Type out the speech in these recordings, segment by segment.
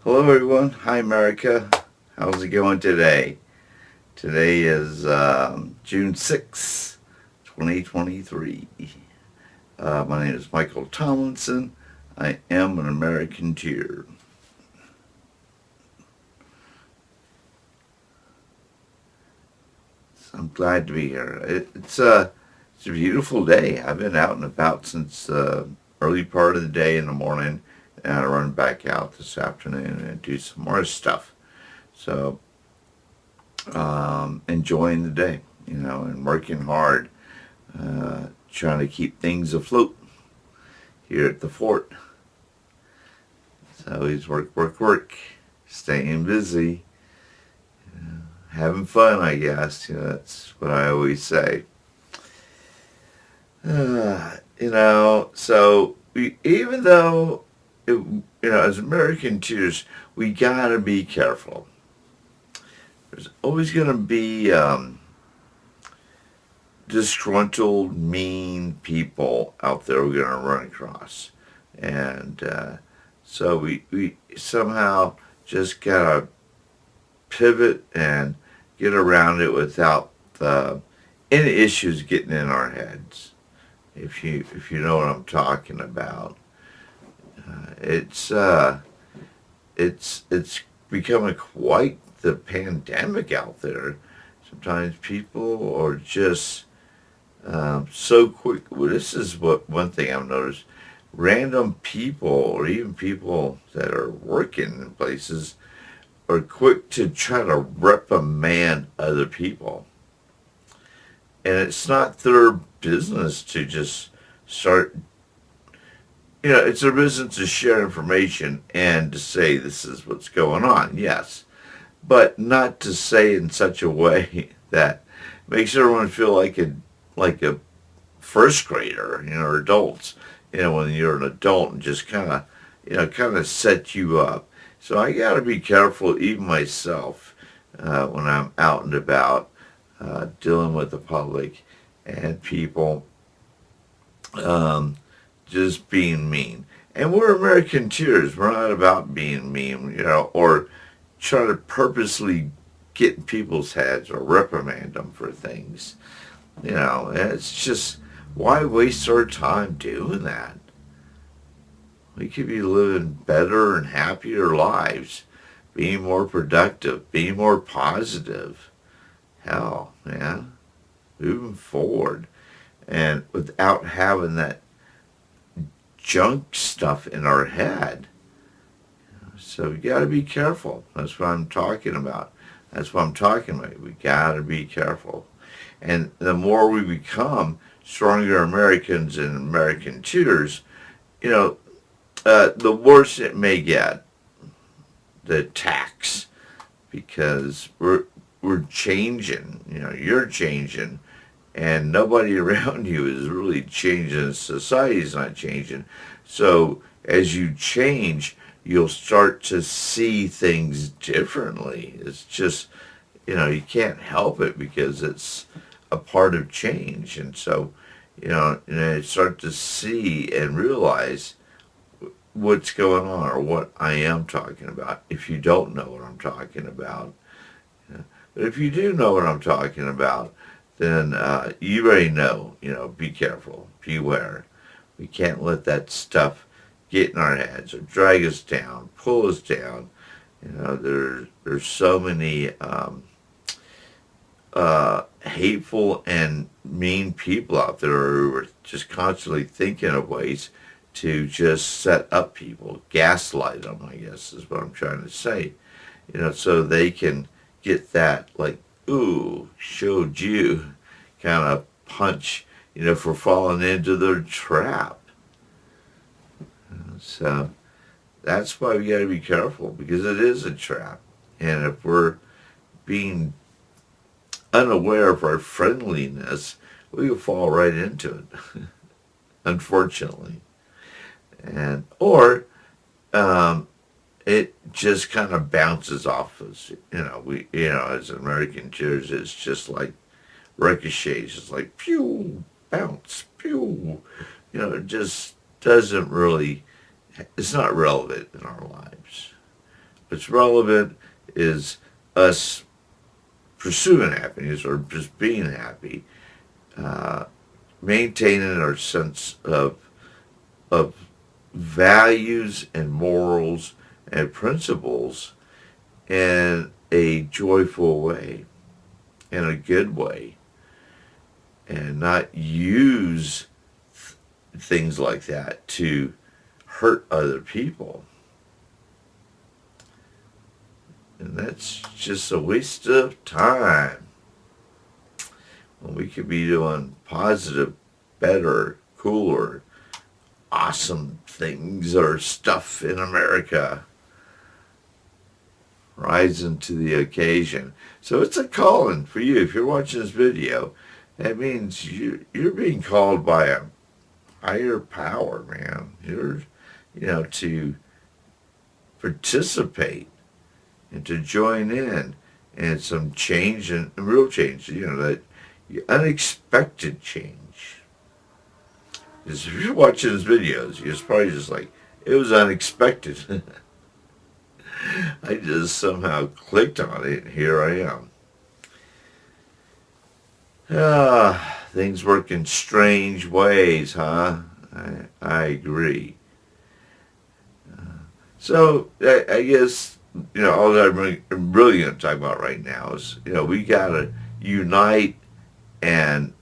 Hello everyone. Hi America. How's it going today? Today is June 6th, 2023. My name is Michael Tomlinson. I am an Americanteer. So I'm glad to be here. It's a beautiful day. I've been out and about since the early part of the day in the morning, and I run back out this afternoon and do some more stuff. So enjoying the day, and working hard, trying to keep things afloat here at the fort. So he's work, work, work, staying busy, having fun, I guess. That's what I always say. So even though, as American teachers, we gotta be careful. There's always gonna be disgruntled, mean people out there we're going to run across. And so we somehow just got to pivot and get around it without any issues getting in our heads. If you know what I'm talking about, it's it's becoming quite the pandemic out there. Sometimes people are just so quick. Well, this is what one thing I've noticed. Random people, or even people that are working in places, are quick to try to reprimand other people. And it's not their business to just start, it's their business to share information and to say this is what's going on, yes. But not to say in such a way that makes everyone feel like a first grader, or adults, when you're an adult and just kind of set you up. So I got to be careful, even myself, when I'm out and about, dealing with the public and people, just being mean. And we're Americanteers. We're not about being mean, or try to purposely get in people's heads or reprimand them for things. It's just, why waste our time doing that? We could be living better and happier lives, being more productive, being more positive. Hell, man, moving forward. And without having that junk stuff in our head. So we got to be careful. That's what I'm talking about. That's what I'm talking about. We got to be careful. And the more we become stronger Americans and Americanteers, the worse it may get, the attacks, because we're changing. You're changing, and nobody around you is really changing. Society's not changing. So as you change, you'll start to see things differently. It's just, you can't help it because it's a part of change. And so, you start to see and realize what's going on or what I am talking about if you don't know what I'm talking about. But if you do know what I'm talking about, then you already know, be careful, beware. We can't let that stuff get in our heads or drag us down, pull us down. There's so many hateful and mean people out there who are just constantly thinking of ways to just set up people, gaslight them, I guess is what I'm trying to say. So they can get that, like, ooh, showed you kind of punch, for falling into their trap. So that's why we got to be careful, because it is a trap. And if we're being unaware of our friendliness, we will fall right into it, unfortunately. Or it just kind of bounces off us. As Americanteers, it's just like ricochets. It's like pew, bounce, pew. It just doesn't really. It's not relevant in our lives. What's relevant is us pursuing happiness or just being happy, uh, maintaining our sense of values and morals and principles in a joyful way, in a good way, and not use things like that to hurt other people. And that's just a waste of time when we could be doing positive, better, cooler, awesome things or stuff in America, rising to the occasion. So it's a calling for you. If you're watching this video, that means you're being called by a higher power, man. To participate and to join in some change and real change, that unexpected change. Because if you're watching his videos, you're probably just like, it was unexpected. I just somehow clicked on it, and here I am. Things work in strange ways, huh? I agree. So I guess, all that I'm really going to talk about right now is, we got to unite and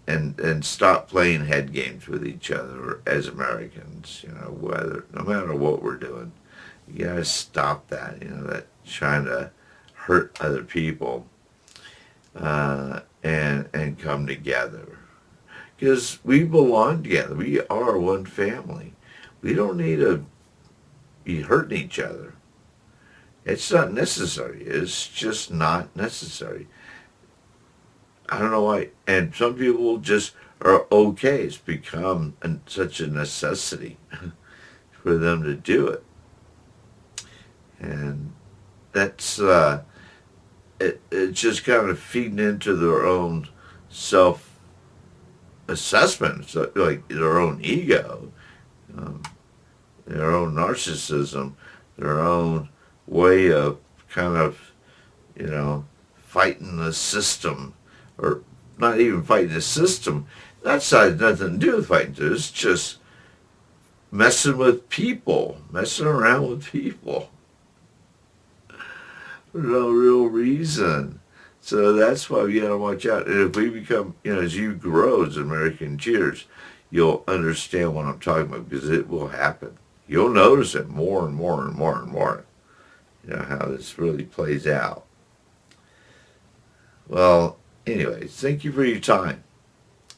stop playing head games with each other as Americans, no matter what we're doing. You got to stop that, that trying to hurt other people, and come together. Because we belong together. We are one family. We don't need to be hurting each other. It's not necessary. It's just not necessary. I don't know why. And some people just are okay. It's become such a necessity for them to do it. And that's, it's just kind of feeding into their own self-assessment, so, like their own ego, um, their own narcissism, their own way of kind of, fighting the system, or not even fighting the system. That side has nothing to do with fighting. It's just messing with people, messing around with people for no real reason. So that's why we got to watch out. And if we become, as you grow as Americanteers, you'll understand what I'm talking about, because it will happen. You'll notice it more and more and more and more, how this really plays out. Well, anyways, thank you for your time.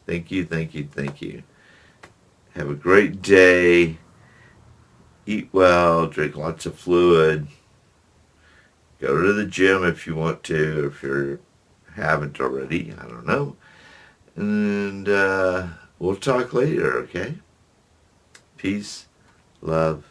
Thank you, thank you, thank you. Have a great day. Eat well, drink lots of fluid. Go to the gym if you want to, if you haven't already. I don't know. And we'll talk later, okay? Peace, love,